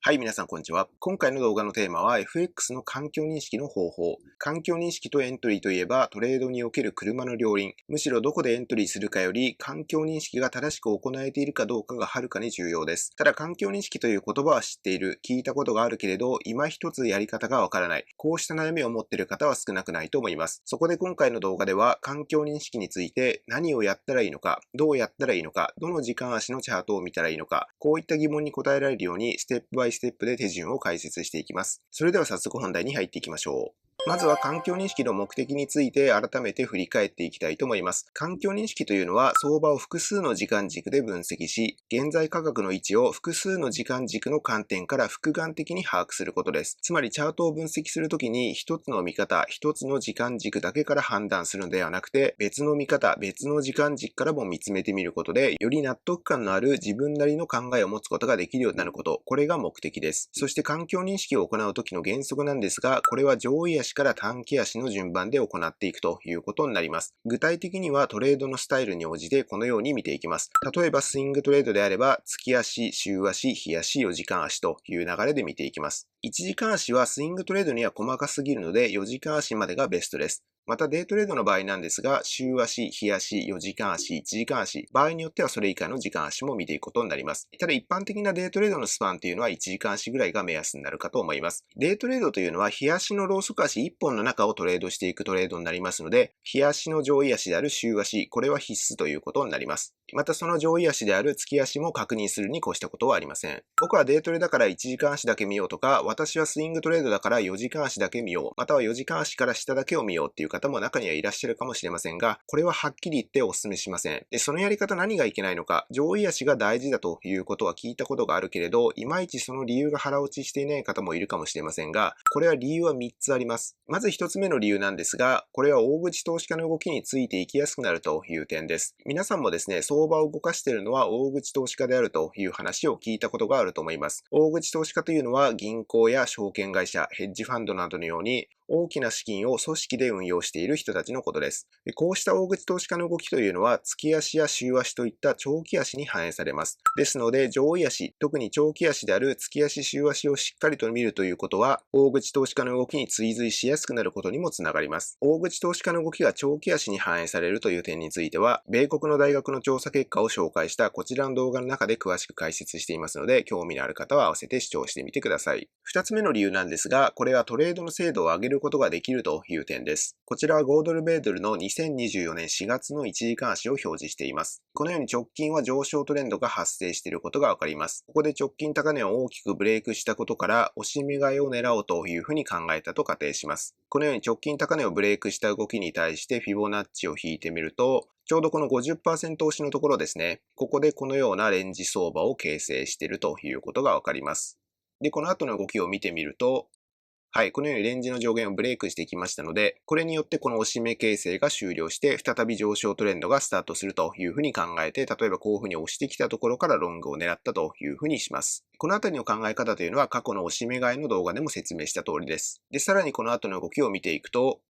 はい、皆さんこんにちは。今回の動画のテーマは FX の環境認識の方法。環境認識とエントリーといえばトレードにおける車の両輪。むしろどこでエントリーするかより環境認識が正しく行えているかどうかがはるかに重要です。ただ環境認識という言葉は知っている、聞いたことがあるけれど、今一つやり方がわからない。こうした悩みを持っている方は少なくないと思います。そこで今回の動画では環境認識について何をやったらいいのか、どうやったらいいのか、どの時間足のチャートを見たらいいのか、こういった疑問に答えられるようにステップバイステップで手順を解説していきます。それでは早速本題に入っていきましょう。まずは環境認識の目的について改めて振り返っていきたいと思います。環境認識というのは相場を複数の時間軸で分析し、現在価格の位置を複数の時間軸の観点から複眼的に把握することです。つまりチャートを分析するときに一つの見方、一つの時間軸だけから判断するのではなくて、別の見方、別の時間軸からも見つめてみることで、より納得感のある自分なりの考えを持つことができるようになること、これが目的です。そして環境認識を行うときの原則なんですが、これは上位足から短期足の順番で行っていくということになります。具体的にはトレードのスタイルに応じてこのように見ていきます。例えばスイングトレードであれば、月足、週足、日足、4時間足という流れで見ていきます。1時間足はスイングトレードには細かすぎるので4時間足までがベストです。またデイトレードの場合なんですが、週足、日足、4時間足、1時間足、場合によってはそれ以下の時間足も見ていくことになります。ただ一般的なデイトレードのスパンというのは1時間足ぐらいが目安になるかと思います。デイトレードというのは日足のローソク足1本の中をトレードしていくトレードになりますので、日足の上位足である週足、これは必須ということになります。またその上位足である月足も確認するに越したことはありません。僕はデイトレだから1時間足だけ見ようとか、私はスイングトレードだから4時間足だけ見よう、または4時間足から下だけを見ようっていう方も中にはいらっしゃるかもしれませんが、これははっきり言ってお勧めしません。で、そのやり方何がいけないのか、上位足が大事だということは聞いたことがあるけれど、いまいちその理由が腹落ちしていない方もいるかもしれませんが、これは理由は3つあります。まず1つ目の理由なんですが、これは大口投資家の動きについていきやすくなるという点です。皆さんもですね、相場を動かしているのは大口投資家であるという話を聞いたことがあると思います。大口投資家というのは銀行や証券会社、ヘッジファンドなどのように大きな資金を組織で運用している人たちのことです。こうした大口投資家の動きというのは月足や週足といった長期足に反映されます。ですので上位足、特に長期足である月足週足をしっかりと見るということは大口投資家の動きに追随しやすくなることにもつながります。大口投資家の動きが長期足に反映されるという点については、米国の大学の調査結果を紹介したこちらの動画の中で詳しく解説していますので、興味のある方は合わせて視聴してみてください。二つ目の理由なんですが、これはトレードの精度を上げることができるという点です。こちらは5ドル米ドルの2024年4月の1時間足を表示しています。このように直近は上昇トレンドが発生していることがわかります。ここで直近高値を大きくブレイクしたことから、押し目買いを狙おうというふうに考えたと仮定します。このように直近高値をブレイクした動きに対してフィボナッチを引いてみると、ちょうどこの 50% 押しのところですね。ここでこのようなレンジ相場を形成しているということがわかります。で、この後の動きを見てみると、はい、このようにレンジの上限をブレイクしていきましたので、これによってこの押し目形成が終了して、再び上昇トレンドがスタートするというふうに考えて、例えばこういうふうに押してきたところからロングを狙ったというふうにします。このあたりの考え方というのは過去の押し目買いの動画でも説明した通りです。で、さらにこの後の動きを見ていくと、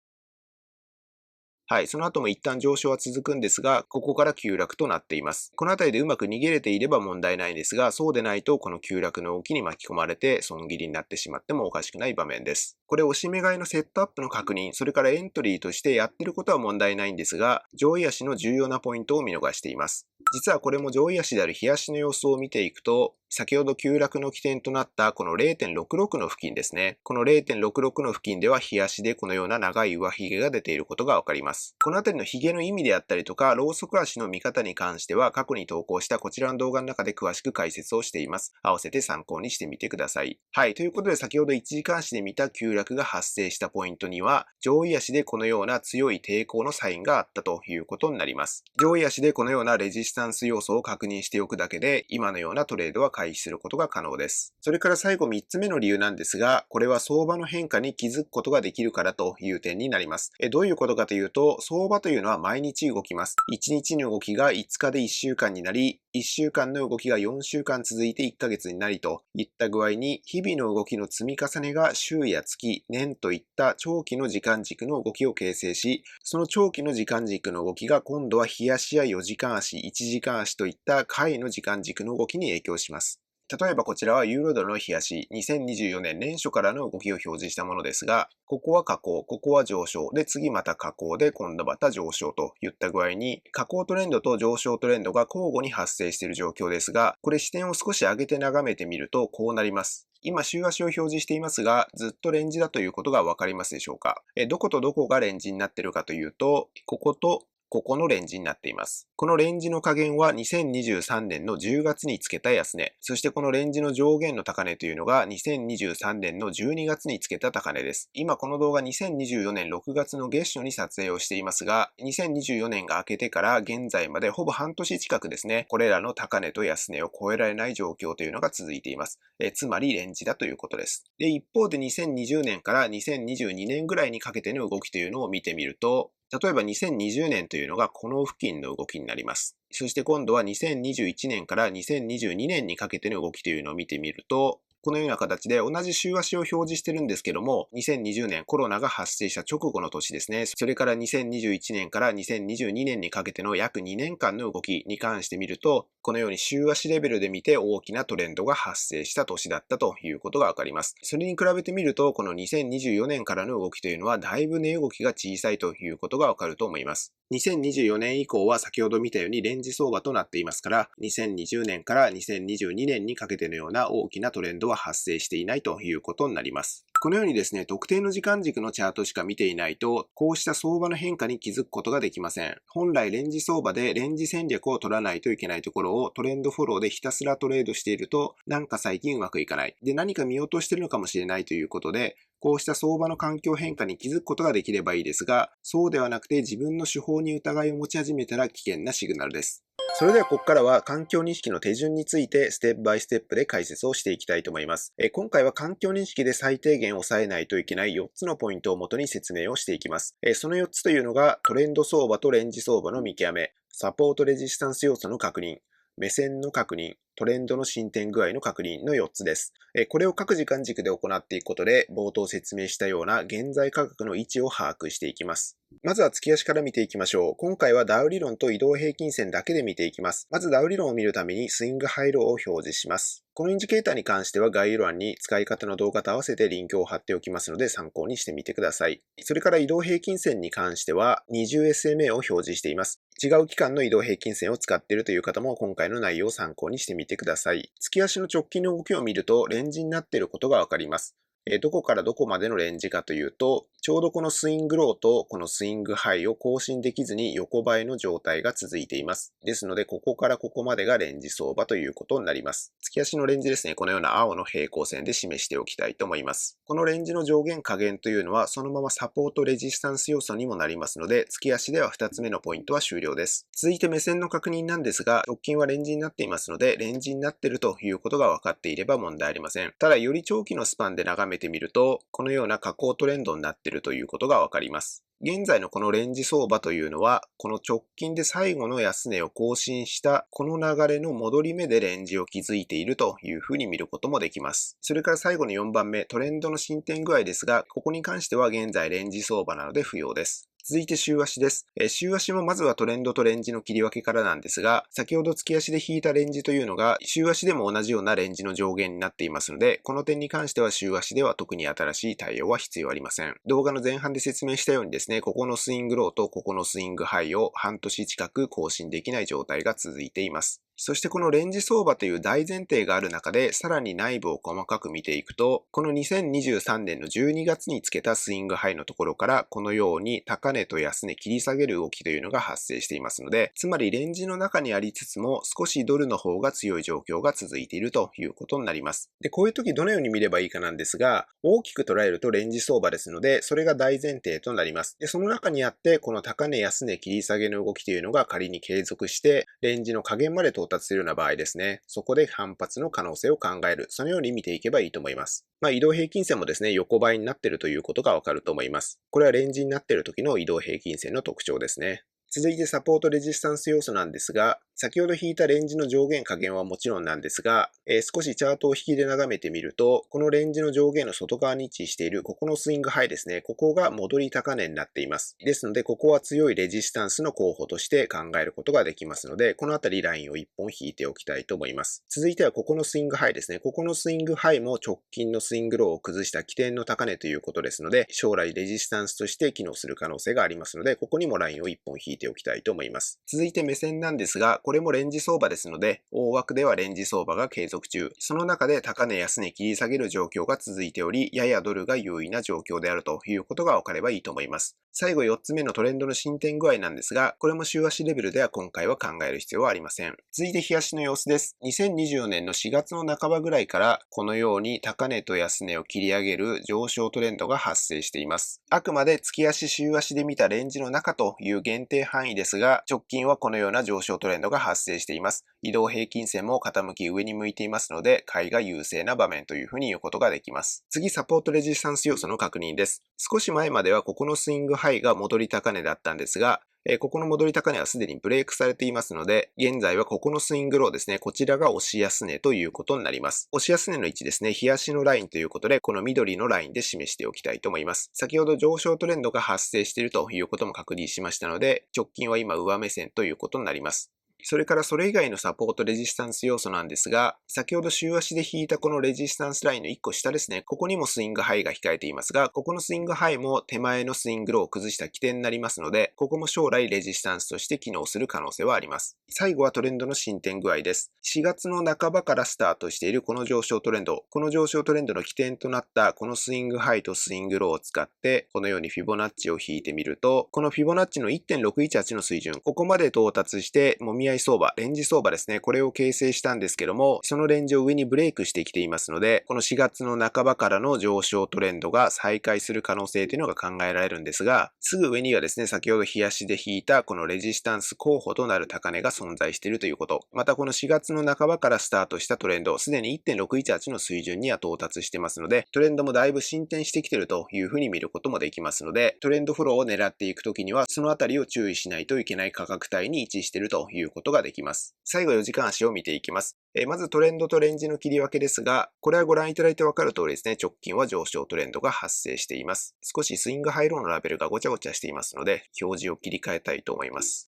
はい、その後も一旦上昇は続くんですが、ここから急落となっています。この辺りでうまく逃げれていれば問題ないんですが、そうでないとこの急落の動きに巻き込まれて損切りになってしまってもおかしくない場面です。これ押し目買いのセットアップの確認、それからエントリーとしてやってることは問題ないんですが、上位足の重要なポイントを見逃しています。実はこれも上位足である日足の様子を見ていくと、先ほど急落の起点となったこの 0.66 の付近ですね。この 0.66 の付近では日足でこのような長い上髭が出ていることがわかります。このあたりの髭の意味であったりとか、ローソク足の見方に関しては過去に投稿したこちらの動画の中で詳しく解説をしています。合わせて参考にしてみてください。はい。ということで先ほど1時間足で見た急落が発生したポイントには、上位足でこのような強い抵抗のサインがあったということになります。上位足でこのようなレジスタンス要素を確認しておくだけで、今のようなトレードは回避することが可能です。それから最後3つ目の理由なんですが、これは相場の変化に気づくことができるからという点になります。どういうことかというと、相場というのは毎日動きます。1日の動きが5日で1週間になり、1週間の動きが4週間続いて1ヶ月になりといった具合に、日々の動きの積み重ねが週や月、年といった長期の時間軸の動きを形成し、その長期の時間軸の動きが今度は日足や4時間足、1時間足といった回の時間軸の動きに影響します。例えばこちらはユーロドルの冷やし、2024年年初からの動きを表示したものですが、ここは下降、ここは上昇、で次また下降で今度また上昇といった具合に、下降トレンドと上昇トレンドが交互に発生している状況ですが、これ視点を少し上げて眺めてみるとこうなります。今週足を表示していますが、ずっとレンジだということがわかりますでしょうか。どことどこがレンジになっているかというと、こことここのレンジになっています。このレンジの下限は2023年の10月につけた安値。そしてこのレンジの上限の高値というのが2023年の12月につけた高値です。今この動画2024年6月の月初に撮影をしていますが、2024年が明けてから現在までほぼ半年近くですね、これらの高値と安値を超えられない状況というのが続いています。つまりレンジだということです。で、一方で2020年から2022年ぐらいにかけての動きというのを見てみると、例えば2020年というのがこの付近の動きになります。そして今度は2021年から2022年にかけての動きというのを見てみると、このような形で同じ週足を表示してるんですけども、2020年コロナが発生した直後の年ですね。それから2021年から2022年にかけての約2年間の動きに関して見ると、このように週足レベルで見て大きなトレンドが発生した年だったということがわかります。それに比べてみると、この2024年からの動きというのはだいぶ値動きが小さいということがわかると思います。2024年以降は先ほど見たようにレンジ相場となっていますから、2020年から2022年にかけてのような大きなトレンドは発生していないということになります。このようにですね、特定の時間軸のチャートしか見ていないと、こうした相場の変化に気づくことができません。本来レンジ相場でレンジ戦略を取らないといけないところをトレンドフォローでひたすらトレードしていると、なんか最近うまくいかない。で、何か見落としてるのかもしれないということで、こうした相場の環境変化に気づくことができればいいですが、そうではなくて自分の手法に疑いを持ち始めたら危険なシグナルです。それではここからは環境認識の手順についてステップバイステップで解説をしていきたいと思います。今回は環境認識で最低限抑えないといけない4つのポイントをもとに説明をしていきます。その4つというのがトレンド相場とレンジ相場の見極め、サポートレジスタンス要素の確認、目線の確認、トレンドの進展具合の確認の4つです。これを各時間軸で行っていくことで、冒頭説明したような現在価格の位置を把握していきます。まずは月足から見ていきましょう。今回はダウ理論と移動平均線だけで見ていきます。まずダウ理論を見るためにスイングハイローを表示します。このインジケーターに関しては概要欄に使い方の動画と合わせてリンクを貼っておきますので参考にしてみてください。それから移動平均線に関しては 20SMA を表示しています。違う期間の移動平均線を使っているという方も今回の内容を参考にしてみてください。月足の直近の動きを見るとレンジになっていることがわかります。どこからどこまでのレンジかというと、ちょうどこのスイングローとこのスイングハイを更新できずに横ばいの状態が続いています。ですので、ここからここまでがレンジ相場ということになります。月足のレンジですね、このような青の平行線で示しておきたいと思います。このレンジの上限下限というのは、そのままサポートレジスタンス要素にもなりますので、月足では2つ目のポイントは終了です。続いて目線の確認なんですが、直近はレンジになっていますので、レンジになっているということが分かっていれば問題ありません。ただ、より長期のスパンで眺めてみると、このような下降トレンドになっているということがわかります。現在のこのレンジ相場というのは、この直近で最後の安値を更新したこの流れの戻り目でレンジを築いているというふうに見ることもできます。それから最後の4番目、トレンドの進展具合ですが、ここに関しては現在レンジ相場なので不要です。続いて週足です。週足もまずはトレンドとレンジの切り分けからなんですが、先ほど月足で引いたレンジというのが、週足でも同じようなレンジの上限になっていますので、この点に関しては週足では特に新しい対応は必要ありません。動画の前半で説明したようにですね、ここのスイングローとここのスイングハイを半年近く更新できない状態が続いています。そしてこのレンジ相場という大前提がある中で、さらに内部を細かく見ていくと、この2023年の12月につけたスイングハイのところから、このように高値と安値切り下げる動きというのが発生していますので、つまりレンジの中にありつつも、少しドルの方が強い状況が続いているということになります。で、こういう時どのように見ればいいかなんですが、大きく捉えるとレンジ相場ですので、それが大前提となります。で、その中にあって、この高値安値切り下げの動きというのが仮に継続して、レンジの下限まで到達するような場合ですね、そこで反発の可能性を考える、そのように見ていけばいいと思います。移動平均線もですね、横ばいになっているということがわかると思います。これはレンジになっている時の移動平均線の特徴ですね。続いてサポートレジスタンス要素なんですが、先ほど引いたレンジの上限下限はもちろんなんですが、少しチャートを引きで眺めてみると、このレンジの上限の外側に位置しているここのスイングハイですね。ここが戻り高値になっています。ですので、ここは強いレジスタンスの候補として考えることができますので、このあたりラインを1本引いておきたいと思います。続いてはここのスイングハイですね。ここのスイングハイも直近のスイングローを崩した起点の高値ということですので、将来レジスタンスとして機能する可能性がありますので、ここにもラインを1本引いておきたいと思います。続いて目線なんですが、これもレンジ相場ですので、大枠ではレンジ相場が継続中。その中で高値安値切り下げる状況が続いており、ややドルが優位な状況であるということが分かればいいと思います。最後4つ目のトレンドの進展具合なんですが、これも週足レベルでは今回は考える必要はありません。続いて日足の様子です。2024年の4月の半ばぐらいから、このように高値と安値を切り上げる上昇トレンドが発生しています。あくまで月足週足で見たレンジの中という限定範囲ですが、直近はこのような上昇トレンドが発生しています。移動平均線も傾き上に向いていますので、買いが優勢な場面というふうに言うことができます。次、サポートレジスタンス要素の確認です。少し前まではここのスイングハイが戻り高値だったんですが、ここの戻り高値はすでにブレイクされていますので、現在はここのスイングローですね、こちらが押し安値ということになります。押し安値の位置ですね、日足のラインということで、この緑のラインで示しておきたいと思います。先ほど上昇トレンドが発生しているということも確認しましたので、直近は今上目線ということになります。それからそれ以外のサポートレジスタンス要素なんですが、先ほど週足で引いたこのレジスタンスラインの1個下ですね。ここにもスイングハイが控えていますが、ここのスイングハイも手前のスイングローを崩した起点になりますので、ここも将来レジスタンスとして機能する可能性はあります。最後はトレンドの進展具合です。4月の半ばからスタートしているこの上昇トレンド、この上昇トレンドの起点となったこのスイングハイとスイングローを使って、このようにフィボナッチを引いてみると、このフィボナッチの 1.618 の水準、ここまで到達してもみ合い相場、レンジ相場ですね。これを形成したんですけども、そのレンジを上にブレイクしてきていますので、この4月の半ばからの上昇トレンドが再開する可能性というのが考えられるんですが、すぐ上にはですね、先ほど日足で引いたこのレジスタンス候補となる高値が存在しているということ。またこの4月の半ばからスタートしたトレンド、すでに 1.618 の水準には到達してますので、トレンドもだいぶ進展してきているというふうに見ることもできますので、トレンドフローを狙っていくときには、そのあたりを注意しないといけない価格帯に位置しているということができます。最後4時間足を見ていきます。まずトレンドとレンジの切り分けですが、これはご覧いただいてわかる通りですね、直近は上昇トレンドが発生しています。少しスイングハイローのラベルがごちゃごちゃしていますので、表示を切り替えたいと思います。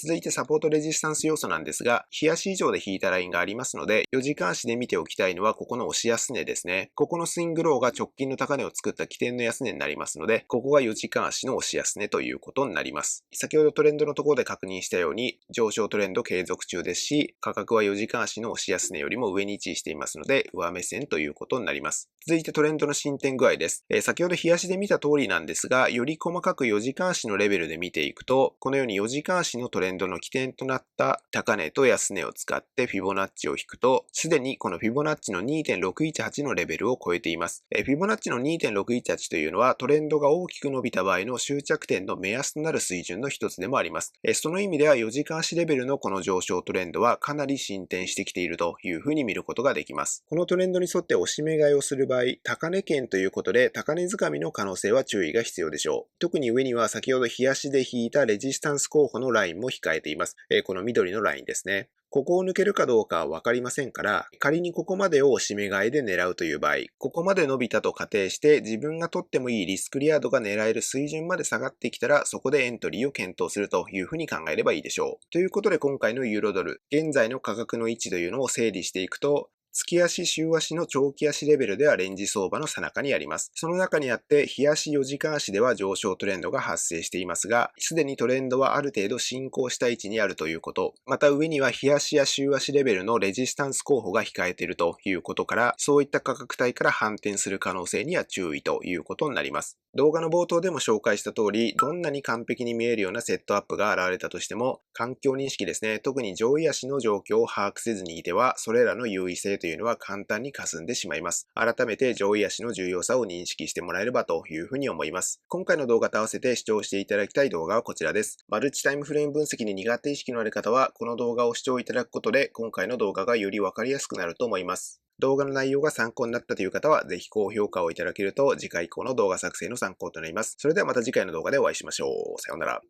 続いてサポートレジスタンス要素なんですが、日足以上で引いたラインがありますので、4時間足で見ておきたいのはここの押し安値ですね。ここのスイングローが直近の高値を作った起点の安値になりますので、ここが4時間足の押し安値ということになります。先ほどトレンドのところで確認したように、上昇トレンド継続中ですし、価格は4時間足の押し安値よりも上に位置していますので、上目線ということになります。続いてトレンドの進展具合です。先ほど日足で見た通りなんですが、より細かく4時間足のレベルで見ていくと、このように4時間足のトレンドの起点となった高値と安値を使ってフィボナッチを引くと、すでにこのフィボナッチの 2.618 のレベルを超えています。フィボナッチの 2.618 というのはトレンドが大きく伸びた場合の終着点の目安となる水準の一つでもあります。その意味では4時間足レベルのこの上昇トレンドはかなり進展してきているというふうに見ることができます。このトレンドに沿って押し目買いをする場合、高値圏ということで高値掴みの可能性は注意が必要でしょう。特に上には先ほど日足で引いたレジスタンス候補のラインも控えています。この緑のラインですね。ここを抜けるかどうかはわかりませんから、仮にここまでを押し目買いで狙うという場合、ここまで伸びたと仮定して自分が取ってもいいリスクリアードが狙える水準まで下がってきたら、そこでエントリーを検討するというふうに考えればいいでしょう。ということで今回のユーロドル、現在の価格の位置というのを整理していくと、月足、週足の長期足レベルではレンジ相場の最中にあります。その中にあって、日足4時間足では上昇トレンドが発生していますが、すでにトレンドはある程度進行した位置にあるということ、また上には日足や週足レベルのレジスタンス候補が控えているということから、そういった価格帯から反転する可能性には注意ということになります。動画の冒頭でも紹介した通り、どんなに完璧に見えるようなセットアップが現れたとしても、環境認識ですね、特に上位足の状況を把握せずにいては、それらの優位性というのは簡単に霞んでしまいます。改めて上位足の重要さを認識してもらえればというふうに思います。今回の動画と合わせて視聴していただきたい動画はこちらです。マルチタイムフレーム分析に苦手意識のある方は、この動画を視聴いただくことで、今回の動画がよりわかりやすくなると思います。動画の内容が参考になったという方は、ぜひ高評価をいただけると次回以降の動画作成の参考となります。それではまた次回の動画でお会いしましょう。さようなら。